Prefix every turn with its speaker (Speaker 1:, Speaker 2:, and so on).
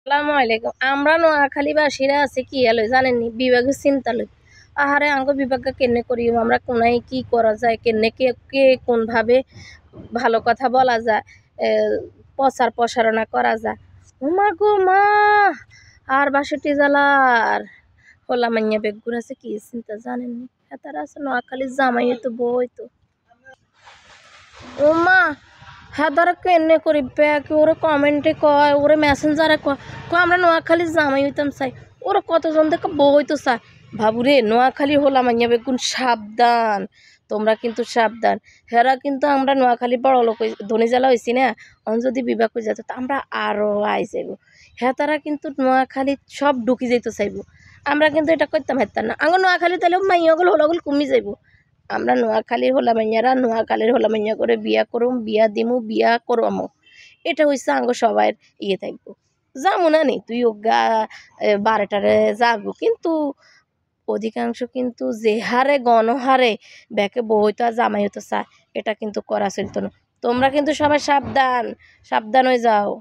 Speaker 1: আসসালামু আলাইকুম। আমরা নোয়াখালীবাসীরা আছে কি এলো জানেননি বিভাগের চিন্তা লই। আহারে আঙ্গ বিভাগকে কেনে করিও আমরা কোনায় কি করা যায়, কেনে কে কে কোনভাবে ভালো কথা বলা যায়, এ, প্রচার প্রসারণা করা যায়। উমা গো মা আর বাসটি জ্বালার হোলা মাইয়া বেগুন আছে কি চিন্তা জানেননি। তারা আছে নোয়াখালীর জামাই তো বই তো ওমা হাদার কেনে করি ব্যাক ওরে কমেন্টে কয় ওরে মেসেঞ্জারে কয় কয় আমরা নোয়াখালী জামাই হইতাম চাই ওরা কতজন দেখে বই তো চায় ভাবুরে নোয়াখালী হলাম আইয়া বেগুন সাবধান তোমরা কিন্তু সাবধান হেরা কিন্তু আমরা নোয়াখালী বড় লোক ধনী জেলা হয়েছি না অন যদি বিবাহ করে যেত আমরা আরও আই যাইব হ্যাঁ তারা কিন্তু নোয়াখালী সব ঢুকি যাইতে চাইব আমরা কিন্তু এটা করতাম হেতাম না আঙ্গ নোয়াখালী তাহলে মাইয়াগুলো হলাগুলো কমে যাইব আমরা নোয়াখালীর হোলা মাইয়ারা নোয়াখালীর হোলা মাইয়া করে বিয়া করুম বিয়া দিমু বিয়া করমু এটা হইছে আঙ্গ সবাই ইয়ে থাকবো যামু না নি তুই গা 12টারে যাবো কিন্তু অধিকাংশ কিন্তু যে হারে গণহারে ব্যাকে বইতো আর জামাই হতো চা এটা কিন্তু করা চলতো না তোমরা কিন্তু সবাই সাবধান সাবধান হয়ে যাও।